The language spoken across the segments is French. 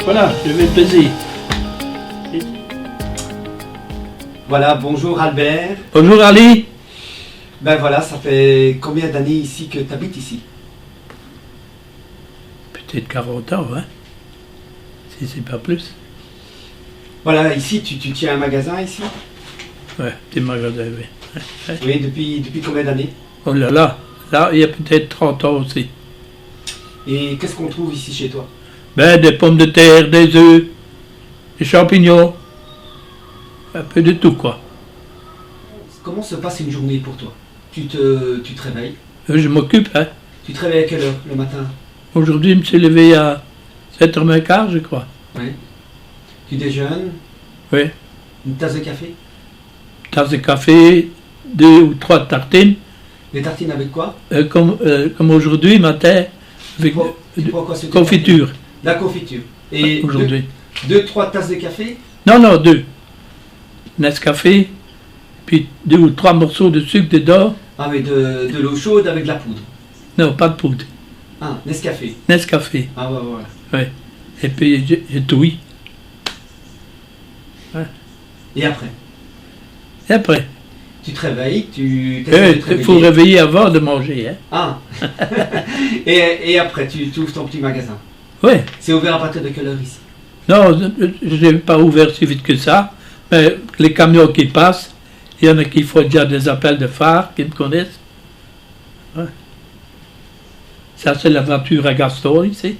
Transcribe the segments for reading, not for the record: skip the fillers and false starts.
Voilà, je vais peser. Voilà, bonjour Albert. Bonjour Ali. Ben voilà, ça fait combien d'années ici que tu habites ici? Peut-être 40 ans, hein. Si c'est pas plus. Voilà, ici tu tiens un magasin ici? Ouais, petit magasin, oui. Ouais. Oui, depuis combien d'années? Oh là là, là, il y a peut-être 30 ans aussi. Et qu'est-ce qu'on trouve ici chez toi? Ben, des pommes de terre, des œufs, des champignons. Un peu de tout, quoi. Comment se passe une journée pour toi? Tu te réveilles? Je m'occupe, hein. Tu te réveilles à quelle heure le matin? Aujourd'hui, je me suis levé à 7h15, je crois. Oui. Tu déjeunes? Oui. Une tasse de café? Tasse de café, 2 ou 3 tartines. Des tartines avec quoi? Comme aujourd'hui, matin, avec Tu prends quoi sur tes confiture. tartines? La confiture. Et Aujourd'hui. 2-3 tasses de café? Non, 2. Nescafé, puis 2 ou 3 morceaux de sucre dedans. Ah mais de l'eau chaude avec de la poudre. Non, pas de poudre. Ah, Nescafé. Nescafé, Ah ouais, voilà. ouais. Et puis je touille. Et après? Et après, Tu te réveilles, tu t'essaies de te il faut réveiller. réveiller avant de manger. Hein. Ah et après, tu ouvres ton petit magasin. Ouais. C'est ouvert à partir de quelle heure ici? Non, je n'ai pas ouvert si vite que ça. Mais les camions qui passent, il y en a qui font déjà des appels de phare, qui me connaissent. Ouais. Ça, c'est la voiture à Gaston, ici.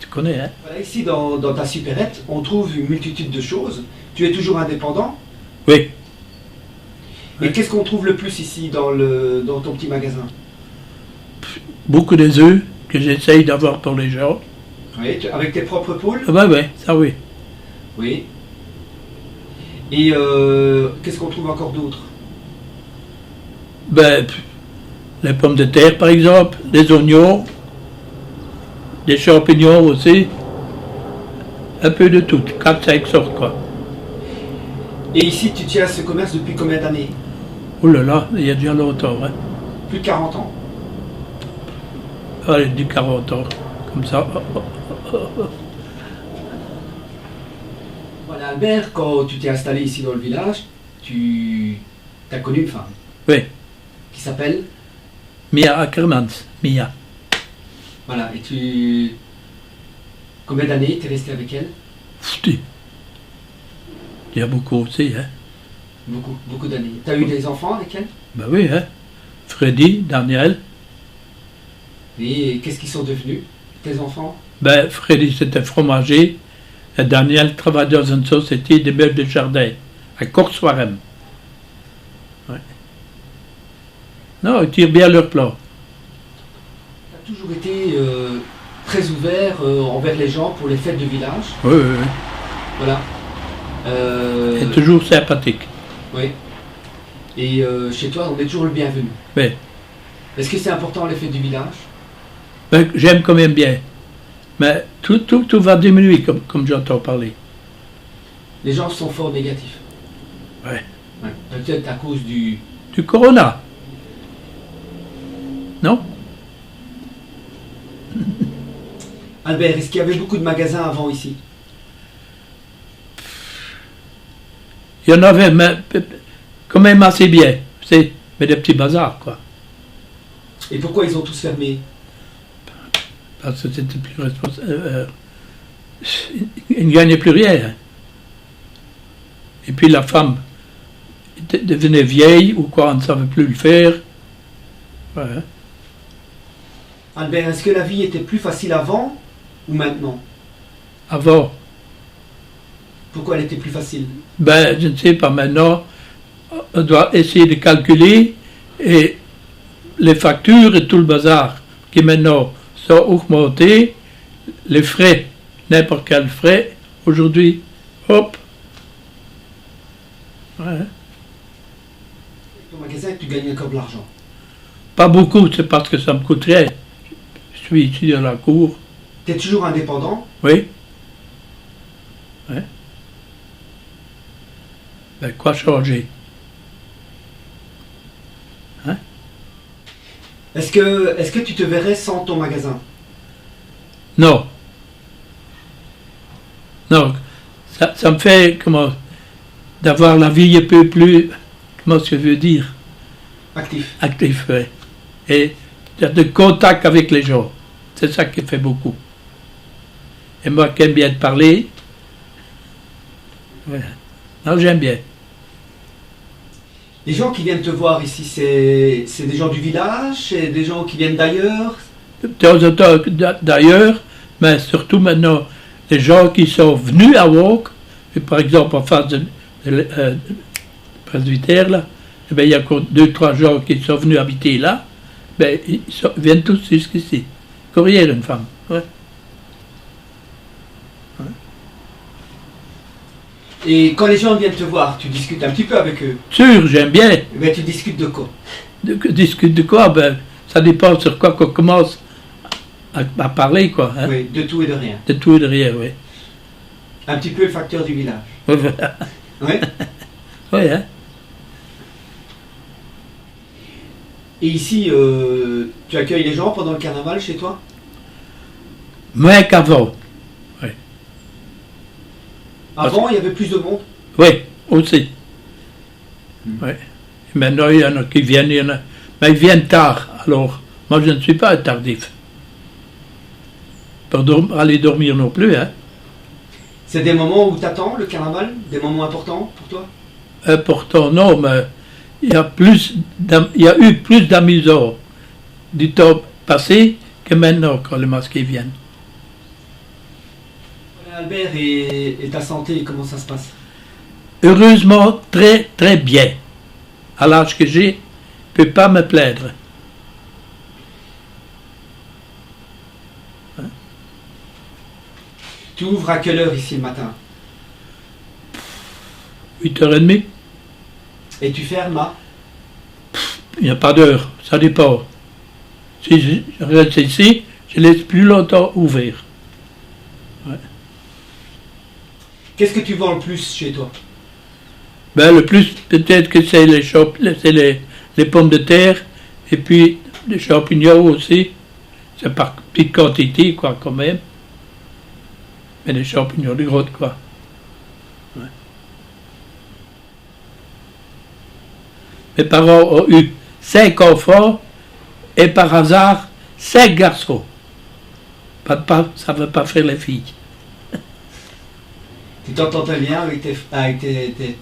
Tu connais, hein? Voilà, ici, dans ta supérette, on trouve une multitude de choses. Tu es toujours indépendant. Oui. Et Ouais. qu'est-ce qu'on trouve le plus ici dans ton petit magasin? Beaucoup des œufs que j'essaye d'avoir pour les gens. Oui, avec tes propres poules? Ah ouais, ça oui. Oui. Et qu'est-ce qu'on trouve encore d'autre? Ben, les pommes de terre, par exemple, des oignons, des champignons aussi. Un peu de tout, 4-5 sortes, quoi. Et ici, tu tiens ce commerce depuis combien d'années? Oh là là, il y a déjà longtemps, hein. Plus de 40 ans. Allez, du 40 ans, comme ça. Voilà, Albert, quand tu t'es installé ici dans le village, tu as connu une femme Oui, qui s'appelle... Mia Ackermans, Mia. Voilà, et tu... Combien d'années tu es resté avec elle? Fouti. Il y a beaucoup aussi, hein. Beaucoup d'années. Tu as eu des enfants avec elle? Ben oui, hein. Freddy, Daniel. Et qu'est-ce qu'ils sont devenus, tes enfants? Ben, Freddy, c'était fromager. Et Daniel travaille dans une société de meubles de jardin, à Coursoirem. Ouais. Non, ils tirent bien leur plan. Tu as toujours été très ouvert envers les gens pour les fêtes de village. Oui, oui, oui. Voilà. Et toujours sympathique. Oui. Et chez toi, on est toujours le bienvenu. Oui. Est-ce que c'est important les fêtes du village? Ben, j'aime quand même bien. Mais tout va diminuer, comme j'entends parler. Les gens sont fort négatifs. Ouais. Ouais. Peut-être à cause du... Du corona. Non? Albert, est-ce qu'il y avait beaucoup de magasins avant ici? Il y en avait, mais quand même assez bien. C'est mais des petits bazars, quoi. Et pourquoi ils ont tous fermé? Parce que c'était plus responsable. Ils ne gagnaient plus rien. Et puis la femme devenait vieille ou quoi, on ne savait plus le faire. Ouais. Albert, est-ce que la vie était plus facile avant ou maintenant? Avant, Pourquoi elle était plus facile? ben, je ne sais pas maintenant, on doit essayer de calculer et les factures et tout le bazar qui maintenant sont augmentés, les frais, n'importe quel frais, aujourd'hui, hop. Ouais. Ton magasin, tu gagnes encore de l'argent. Pas beaucoup, c'est parce que ça me coûte rien. Je suis ici dans la cour. Tu es toujours indépendant? Oui. Ouais. Ben, quoi changer? Hein? Est-ce que tu te verrais sans ton magasin? Non. Non, ça me fait d'avoir la vie un peu plus, comment je veux dire, Actif. actif, ouais. Et de contact avec les gens. C'est ça qui fait beaucoup. Et moi qui aime bien te parler, ouais. Non, j'aime bien. Les gens qui viennent te voir ici, c'est des gens du village, c'est des gens qui viennent d'ailleurs. De temps en temps d'ailleurs, mais surtout maintenant, les gens qui sont venus à Wok, et par exemple en face de presbytère, là, eh bien, il y a encore 2-3 gens qui sont venus habiter là, ben, ils viennent tous jusqu'ici. Courrier, une femme. Ouais. Et quand les gens viennent te voir, tu discutes un petit peu avec eux. Sûr, j'aime bien. Eh ben, tu discutes de quoi? Discute de quoi? Ben, ça dépend sur quoi qu'on commence à parler, quoi. Hein? Oui, de tout et de rien. De tout et de rien, oui. Un petit peu le facteur du village. Oui, voilà. Oui. Oui, hein. Et ici, tu accueilles les gens pendant le carnaval chez toi? Moins qu'avant. Avant, il y avait plus de monde. Oui, aussi. Oui. Et maintenant, il y en a qui viennent, mais ils viennent tard. Alors, moi, je ne suis pas tardif. Pour aller dormir non plus, hein. C'est des moments où tu attends le carnaval? Des moments importants pour toi? Important, non, mais il y a eu plus d'amusants du temps passé que maintenant quand les masqués viennent. Albert, et ta santé, comment ça se passe? Heureusement, très très bien. À l'âge que j'ai, je ne peux pas me plaindre. Hein? Tu ouvres à quelle heure ici le matin? 8h30. Et tu fermes à? Il n'y a pas d'heure, ça dépend. Si je reste ici, je laisse plus longtemps ouvert. Ouais. Qu'est-ce que tu vends le plus chez toi? Ben, le plus, peut-être que c'est les pommes de terre, et puis les champignons aussi. C'est par petite quantité, quoi, quand même. Mais les champignons de grotte, quoi. Ouais. Mes parents ont eu 5 enfants, et par hasard, 5 garçons. Papa, ça ne veut pas faire les filles. Tu t'entends très bien avec tes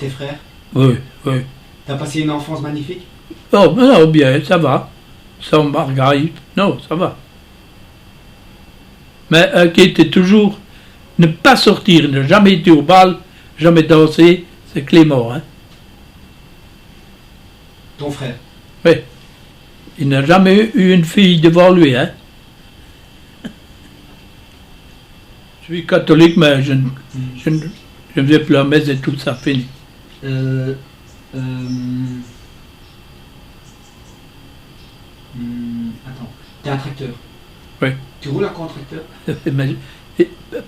frères? Oui, oui. Tu as passé une enfance magnifique? Oh, non, bien, ça va. Sans Marguerite, non, ça va. Mais qui était toujours ne pas sortir, ne jamais été au bal, jamais danser, c'est Clément, hein. Ton frère? Oui. Il n'a jamais eu une fille devant lui, hein. Je suis catholique, mais je ne vais plus à la messe et tout ça, fini. Attends, t'es un tracteur? Oui. Tu roules à quoi en tracteur?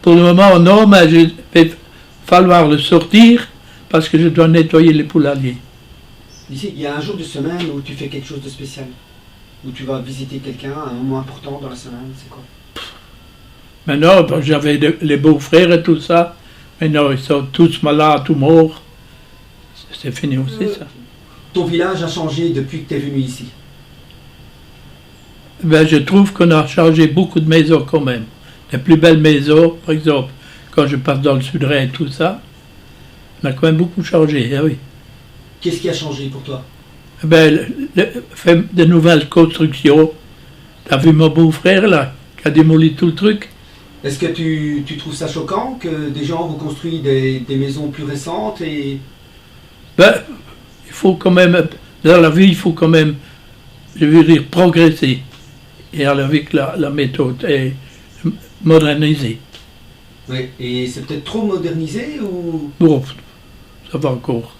Pour le moment, non, mais il va falloir le sortir parce que je dois nettoyer les poulaillers. Ici, il y a un jour de semaine où tu fais quelque chose de spécial? Où tu vas visiter quelqu'un, un moment important dans la semaine, c'est quoi? Maintenant, j'avais les beaux-frères et tout ça. Maintenant, ils sont tous malades, tous morts. C'est fini aussi, ça. Ton village a changé depuis que tu es venu ici? Ben, je trouve qu'on a changé beaucoup de maisons quand même. Les plus belles maisons, par exemple, quand je passe dans le Sud-Rhin et tout ça, on a quand même beaucoup changé, ah oui. Qu'est-ce qui a changé pour toi? Ben, fait de nouvelles constructions. T'as vu mon beau-frère, là, qui a démoli tout le truc? Est-ce que tu trouves ça choquant que des gens reconstruisent des maisons plus récentes et... Ben, il faut quand même, dans la vie, il faut quand même, je veux dire, progresser. Et avec la méthode est modernisée. Oui, et c'est peut-être trop modernisé ou... Bon, ça va encore.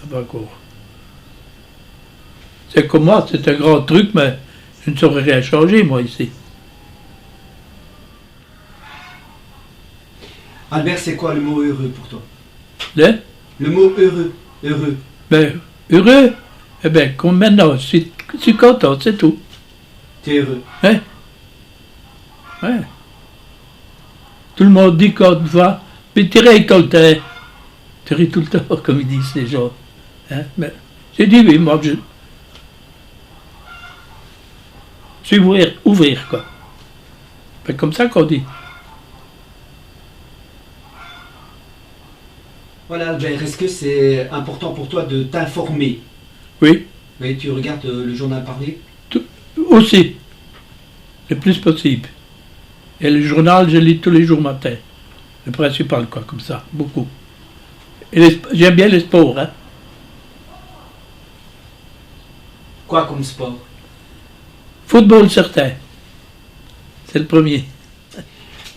Ça va encore. C'est comme moi, c'est un grand truc, mais je ne saurais rien changer, moi, ici. Albert, c'est quoi le mot heureux pour toi? Le mot heureux. Heureux. Ben, heureux? Eh bien, comme maintenant, je suis content, c'est tout. T'es heureux? Hein? Ouais. Tout le monde dit quand tu vas, mais tu récoltais. Tu ris tout le temps, comme ils disent les gens. Hein? Mais j'ai dit oui, moi je suis ouvert quoi. C'est comme ça qu'on dit. Voilà, Albert, est-ce que c'est important pour toi de t'informer? Oui, Oui, tu regardes le journal parlé? aussi, le plus possible. Et le journal, je lis tous les jours matin. Le principal, quoi, comme ça, beaucoup. Et j'aime bien les sports, hein. Quoi comme sport? Football, certain. C'est le premier.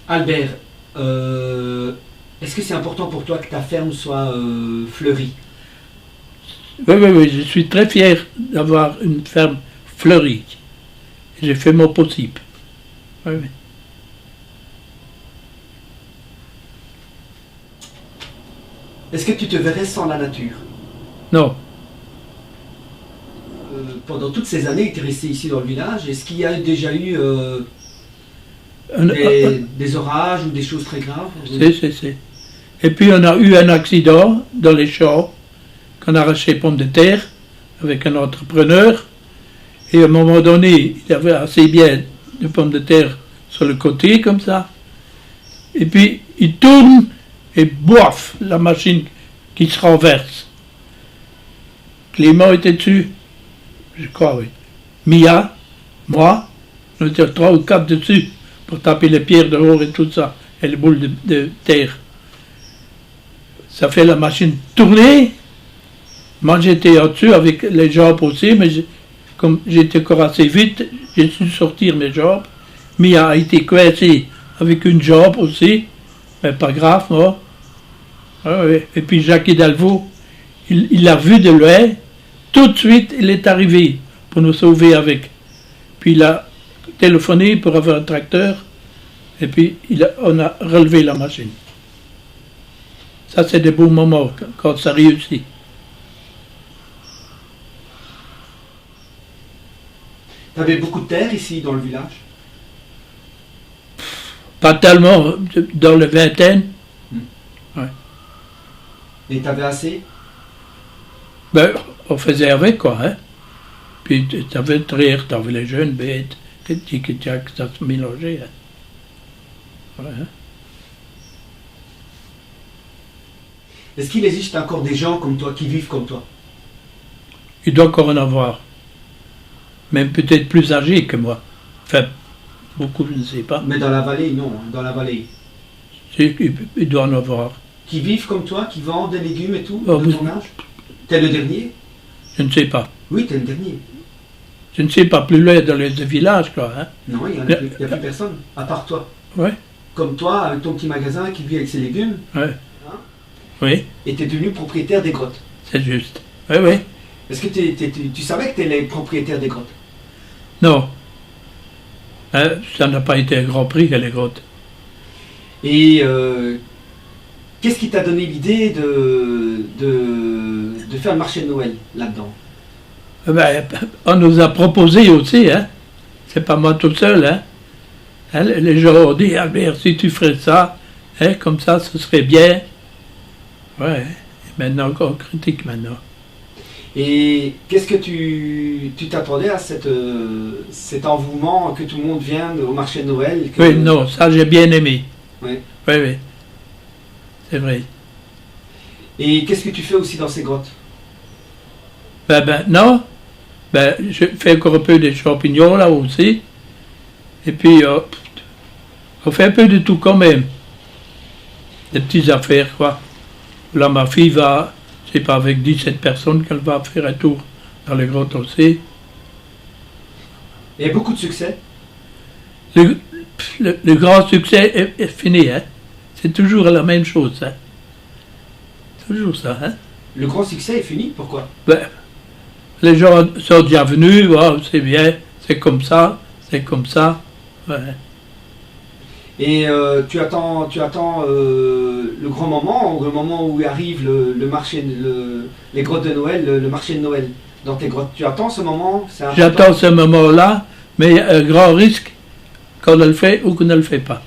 Albert, est-ce que c'est important pour toi que ta ferme soit fleurie? Oui, je suis très fier d'avoir une ferme fleurie. J'ai fait mon possible. Oui. Est-ce que tu te verrais sans la nature? Non, Pendant toutes ces années que tu es resté ici dans le village, est-ce qu'il y a déjà eu des orages ou des choses très graves? c'est. Et puis on a eu un accident dans les champs, qu'on a arraché pommes de terre avec un entrepreneur. Et à un moment donné, il avait assez bien de pommes de terre sur le côté, comme ça. Et puis, il tourne et boif, la machine qui se renverse. Clément était dessus, je crois, oui. Mia, moi, nous étions 3 ou 4 dessus pour taper les pierres dehors et tout ça, et les boules de terre. Ça fait la machine tourner. Moi, j'étais au-dessus avec les jambes aussi, mais comme j'étais encore assez vite, j'ai su sortir mes jambes. Mia a été coincée avec une jambe aussi, mais pas grave, moi. Ah oui. Et puis Jacques Hidalgo, il l'a vu de loin, tout de suite il est arrivé pour nous sauver avec. Puis il a téléphoné pour avoir un tracteur, et puis on a relevé la machine. Ça c'est des beaux moments quand ça réussit. Tu avais beaucoup de terre ici dans le village? Pas tellement, dans le vingtaine. Ouais. Et tu avais assez? Ben, on faisait avec quoi, hein. Puis tu avais le rire, tu avais les jeunes bêtes, les tic-tac, ça se mélangeait. Hein. Ouais, hein. Est-ce qu'il existe encore des gens comme toi, qui vivent comme toi? Il doit encore en avoir. Même peut-être plus âgés que moi. Enfin, beaucoup, je ne sais pas. Mais dans la vallée, non, dans la vallée. Il doit en avoir. Qui vivent comme toi, qui vendent des légumes et tout, Oh, de ton âge? T'es le dernier? Je ne sais pas. Oui, t'es le dernier. Je ne sais pas, plus loin dans les villages, quoi. Hein. Non, il n'y a plus personne, à part toi. Ouais, Comme toi, avec ton petit magasin qui vit avec ses légumes, ouais. Hein? Oui, et t'es devenu propriétaire des grottes. c'est juste. Oui, oui. Est-ce que tu savais que t'es le propriétaire des grottes? Non. Hein, ça n'a pas été un grand prix, les grottes. Et qu'est-ce qui t'a donné l'idée de faire le marché de Noël là-dedans? Ben, on nous a proposé aussi, hein. C'est pas moi tout seul, hein. Hein, les gens ont dit, Albert, si tu ferais ça, hein, comme ça, ce serait bien. Ouais. Et maintenant, on critique maintenant. Et qu'est-ce que tu t'attendais à cet engouement, que tout le monde vienne au marché de Noël? Oui, non, ça j'ai bien aimé. Oui. Oui, oui. C'est vrai. Et qu'est-ce que tu fais aussi dans ces grottes? Ben, non. Ben, je fais encore un peu des champignons là aussi. Et puis, on fait un peu de tout quand même. Des petites affaires, quoi. Là, ma fille va, c'est pas avec 17 personnes qu'elle va faire un tour dans les grottes aussi. Il y a beaucoup de succès. Le grand succès est fini, hein. C'est toujours la même chose, hein. Toujours ça, hein. Le grand succès est fini, pourquoi? Ben, les gens sont déjà venus, wow, c'est bien, c'est comme ça, ouais. Et tu attends le grand moment, le moment où arrive le marché, les grottes de Noël, le marché de Noël dans tes grottes. Tu attends ce moment? J'attends ce moment-là, mais il y a un grand risque qu'on le fait ou qu'on ne le fait pas.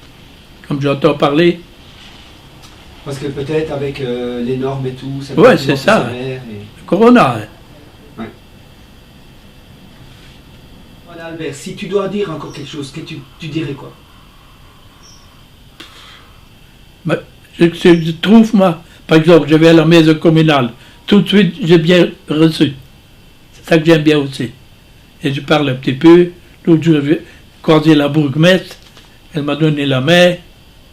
comme j'entends parler. Parce que peut-être avec les normes et tout, ça Ouais, peut être c'est ça. sévère Corona, hein. Voilà Albert, si tu dois dire encore quelque chose, que tu dirais quoi? Mais je trouve, moi, par exemple, je vais à la maison communale, tout de suite, j'ai bien reçu. C'est ça que j'aime bien aussi. Et je parle un petit peu. L'autre jour, quand j'ai la bourgmestre, elle m'a donné la main.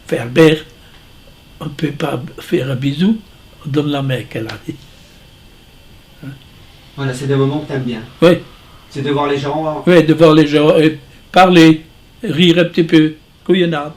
Fait Albert, on ne peut pas faire un bisou, on donne la main, qu'elle a dit. Voilà, c'est des moments que tu aimes bien. Oui, C'est de voir les gens. oui, de voir les gens parler, rire un petit peu, couillonnade.